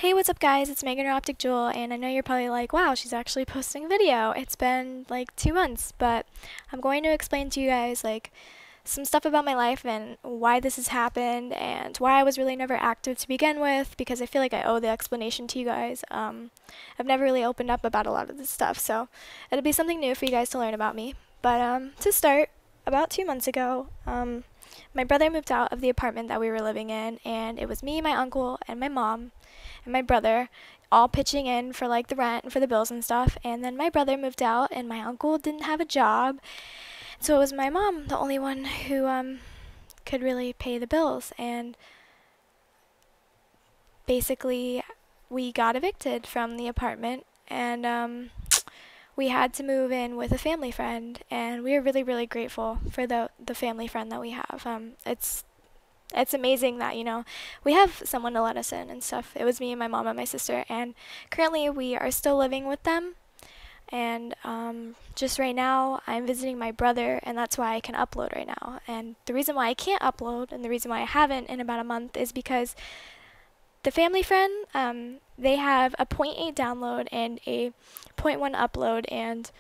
Hey, what's up guys? It's Megan or OpTic Jewel, and I know you're probably like, wow, she's actually posting a video. It's been like 2 months, but I'm going to explain to you guys like some stuff about my life and why this has happened and why I was really never active to begin with, because I feel like I owe the explanation to you guys. I've never really opened up about a lot of this stuff, so it'll be something new for you guys to learn about me. But to start, about 2 months ago, my brother moved out of the apartment that we were living in, and it was me, my uncle, and my mom and my brother all pitching in for like the rent and for the bills and stuff. And then my brother moved out and my uncle didn't have a job. So it was my mom, the only one who could really pay the bills. And basically we got evicted from the apartment, and we had to move in with a family friend, and we are really, really grateful for the family friend that we have. It's amazing that, we have someone to let us in and stuff. It was me and my mom and my sister, and currently we are still living with them. And just right now, I'm visiting my brother, and that's why I can upload right now. And the reason why I can't upload, and the reason why I haven't in about a month, is because the family friend, they have a zero point 0.8 download and a zero point 0.1 upload, and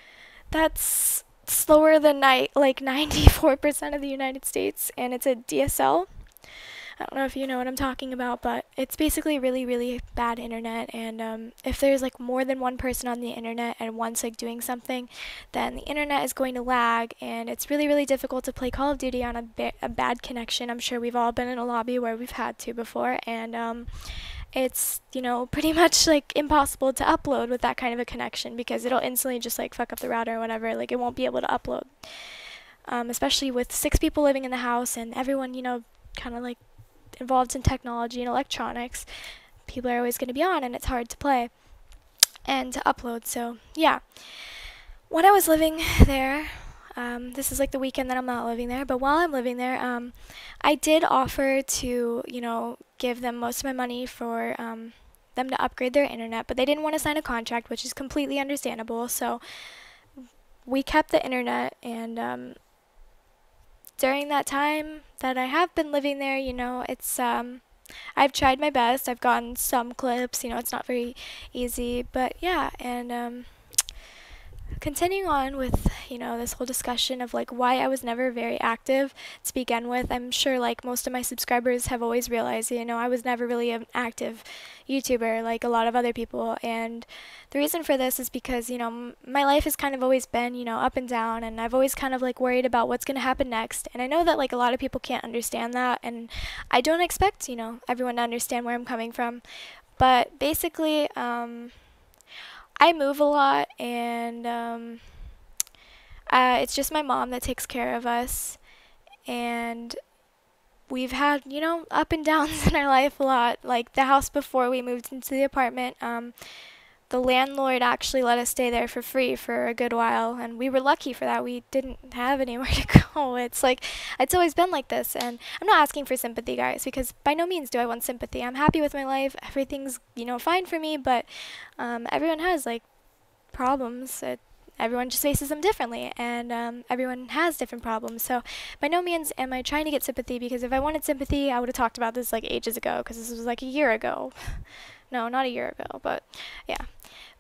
that's slower than 94% of the United States, and it's a DSL. I don't know if you know what I'm talking about, but it's basically really, really bad internet. And if there's like more than one person on the internet and one's like doing something, then the internet is going to lag, and it's really, really difficult to play Call of Duty on a bad connection. I'm sure we've all been in a lobby where we've had to before, and it's, pretty much like impossible to upload with that kind of a connection, because it'll instantly just like fuck up the router or whatever. Like, it won't be able to upload. Especially with 6 people living in the house and everyone, kind of like involved in technology and electronics, people are always going to be on, and it's hard to play and to upload. So yeah, when I was living there, this is like the weekend that I'm not living there, but while I'm living there, I did offer to, give them most of my money for them to upgrade their internet, but they didn't want to sign a contract, which is completely understandable. So we kept the internet, and during that time that I have been living there, it's I've tried my best. I've gotten some clips. It's not very easy, but yeah. And continuing on with, this whole discussion of like why I was never very active to begin with, I'm sure like most of my subscribers have always realized, I was never really an active YouTuber like a lot of other people. And the reason for this is because, my life has kind of always been, up and down, and I've always kind of like worried about what's going to happen next. And I know that like a lot of people can't understand that, and I don't expect, everyone to understand where I'm coming from. But basically, I move a lot, and it's just my mom that takes care of us. And we've had, up and downs in our life a lot. Like the house before we moved into the apartment, the landlord actually let us stay there for free for a good while, and we were lucky for that. We didn't have anywhere to go. It's like, it's always been like this, and I'm not asking for sympathy, guys, because by no means do I want sympathy. I'm happy with my life. Everything's, fine for me, but everyone has like problems. Everyone just faces them differently, and everyone has different problems. So by no means am I trying to get sympathy, because if I wanted sympathy, I would have talked about this like ages ago, because this was like a year ago. No, not a year ago, but yeah.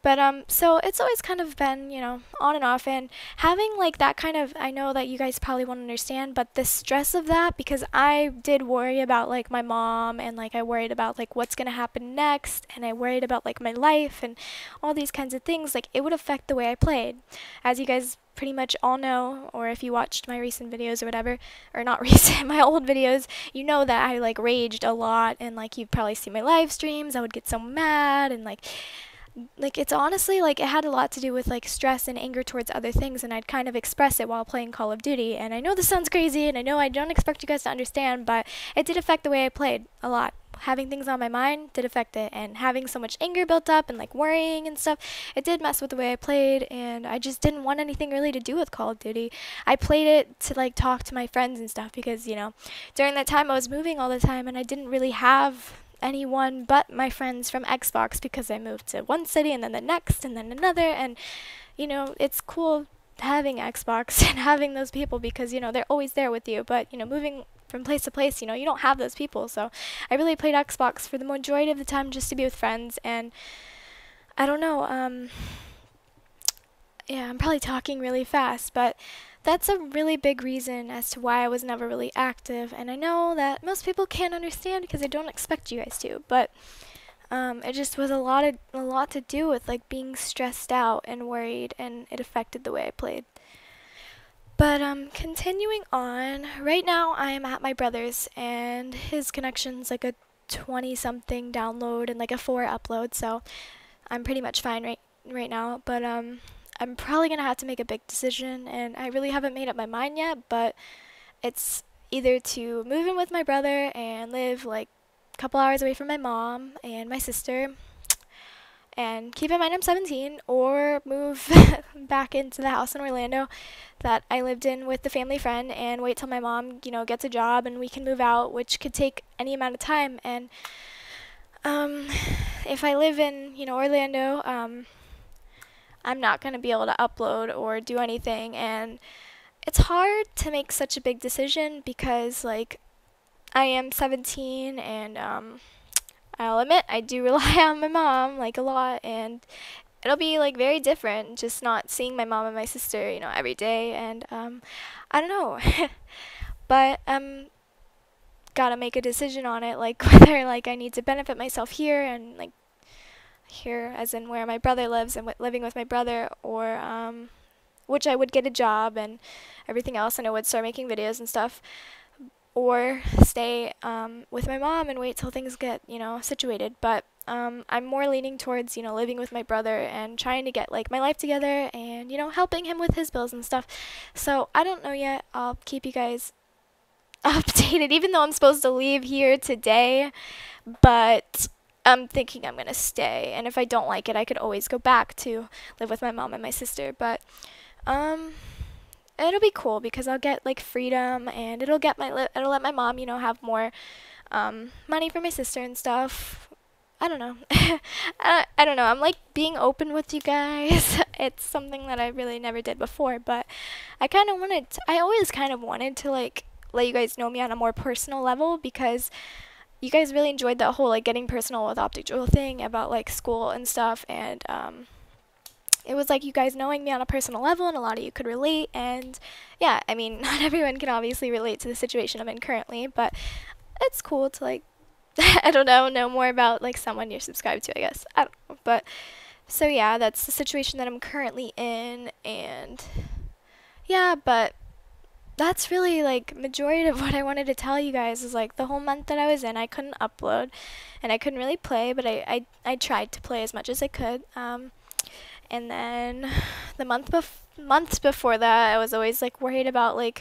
But so it's always kind of been, on and off, and having like that kind of, I know that you guys probably won't understand, but the stress of that, because I did worry about like my mom, and like I worried about like what's gonna happen next, and I worried about like my life and all these kinds of things. Like, it would affect the way I played, as you guys pretty much all know, or if you watched my recent videos or whatever, or not recent, my old videos, you know that I like raged a lot, and like you've probably seen my live streams, I would get so mad, and like it's honestly like it had a lot to do with like stress and anger towards other things, and I'd kind of express it while playing Call of Duty. And I know this sounds crazy, and I know I don't expect you guys to understand, but it did affect the way I played a lot. Having things on my mind did affect it, and having so much anger built up and like worrying and stuff, it did mess with the way I played, and I just didn't want anything really to do with Call of Duty. I played it to like talk to my friends and stuff, because during that time I was moving all the time, and I didn't really have anyone but my friends from Xbox, because I moved to one city and then the next and then another. And it's cool having Xbox and having those people, because they're always there with you. But moving from place to place. You know, you don't have those people. So I really played Xbox for the majority of the time just to be with friends. And I don't know, yeah, I'm probably talking really fast, but that's a really big reason as to why I was never really active. And I know that most people can't understand because I don't expect you guys to, but it just was a lot to do with like being stressed out and worried, and it affected the way I played. But continuing on, right now I am at my brother's, and his connection's like a 20 something download and like a 4 upload, so I'm pretty much fine right now. But I'm probably gonna have to make a big decision, and I really haven't made up my mind yet, but it's either to move in with my brother and live like a couple hours away from my mom and my sister, and keep in mind I'm 17, or move back into the house in Orlando that I lived in with the family friend and wait till my mom, you know, gets a job and we can move out, which could take any amount of time. And um, if I live in, you know, Orlando, I'm not going to be able to upload or do anything, and it's hard to make such a big decision because, like, I am 17, and I'll admit I do rely on my mom like a lot, and it'll be like very different just not seeing my mom and my sister, you know, every day. And I don't know, but gotta make a decision on it, like whether like I need to benefit myself here and like here as in where my brother lives and living with my brother, or which I would get a job and everything else, and I would start making videos and stuff, or stay with my mom and wait till things get, you know, situated. But I'm more leaning towards, you know, living with my brother and trying to get like my life together and, you know, helping him with his bills and stuff. So I don't know yet. I'll keep you guys updated, even though I'm supposed to leave here today, but I'm thinking I'm gonna stay, and if I don't like it I could always go back to live with my mom and my sister. But um it'll be cool because I'll get like freedom, and it'll let my mom, you know, have more money for my sister and stuff. I don't know. I don't know. I'm like being open with you guys. It's something that I really never did before, but I always kind of wanted to like let you guys know me on a more personal level, because you guys really enjoyed that whole like getting personal with OpTic Jewel thing about like school and stuff, and it was like you guys knowing me on a personal level, and a lot of you could relate. And yeah, I mean, not everyone can obviously relate to the situation I'm in currently, but it's cool to like I don't know more about like someone you're subscribed to, I guess. I don't know. But so yeah, that's the situation that I'm currently in, and yeah, but that's really like majority of what I wanted to tell you guys. Is like the whole month that I was in, I couldn't upload and I couldn't really play, but I tried to play as much as I could. And then the months before that, I was always like worried about like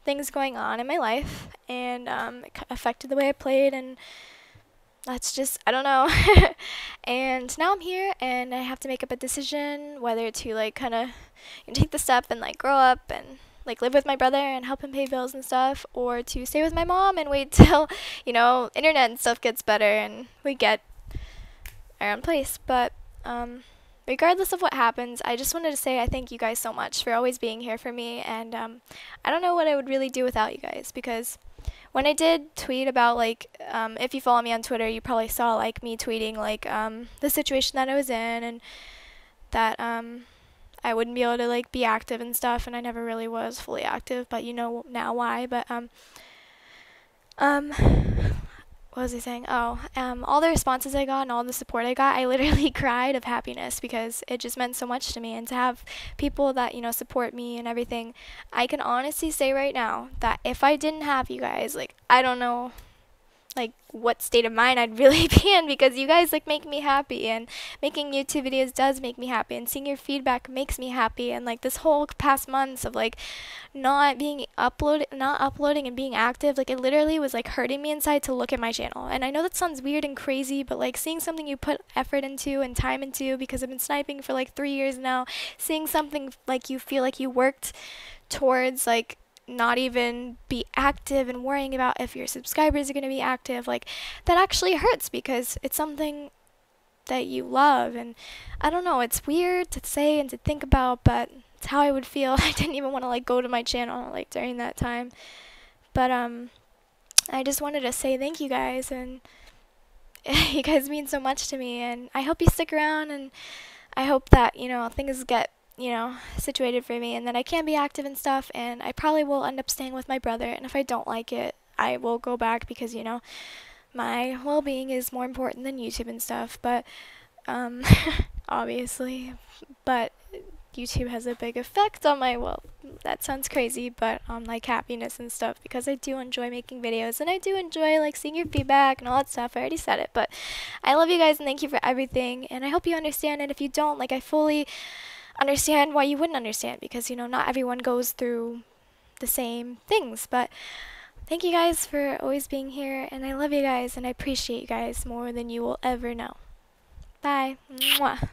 things going on in my life, and it affected the way I played, and that's just, I don't know. And now I'm here, and I have to make up a decision whether to like kind of take the step and like grow up and like live with my brother and help him pay bills and stuff, or to stay with my mom and wait till, you know, internet and stuff gets better and we get our own place. But regardless of what happens, I just wanted to say I thank you guys so much for always being here for me, and I don't know what I would really do without you guys, because when I did tweet about like if you follow me on Twitter, you probably saw like me tweeting like the situation that I was in, and that I wouldn't be able to like be active and stuff, and I never really was fully active, but you know now why. But what was I saying? Oh, all the responses I got and all the support I got, I literally cried of happiness, because it just meant so much to me. And to have people that, you know, support me and everything, I can honestly say right now that if I didn't have you guys, like, I don't know like what state of mind I'd really be in, because you guys like make me happy, and making YouTube videos does make me happy, and seeing your feedback makes me happy. And like this whole past months of like not uploading and being active, like it literally was like hurting me inside to look at my channel. And I know that sounds weird and crazy, but like seeing something you put effort into and time into, because I've been sniping for like 3 years now, seeing something like you feel like you worked towards like not even be active and worrying about if your subscribers are going to be active, like that actually hurts, because it's something that you love. And I don't know, it's weird to say and to think about, but it's how I would feel. I didn't even want to like go to my channel like during that time, But I just wanted to say thank you guys, and you guys mean so much to me, and I hope you stick around, and I hope that, things get, situated for me, and that I can be active and stuff, and I probably will end up staying with my brother, and if I don't like it, I will go back because, my well-being is more important than YouTube and stuff, but, um, obviously, but YouTube has a big effect on my, well, that sounds crazy, but on like happiness and stuff, because I do enjoy making videos, and I do enjoy like seeing your feedback and all that stuff. I already said it, but I love you guys and thank you for everything, and I hope you understand, and if you don't, like, I fully understand why you wouldn't understand, because not everyone goes through the same things, but thank you guys for always being here, and I love you guys, and I appreciate you guys more than you will ever know. Bye. Mwah.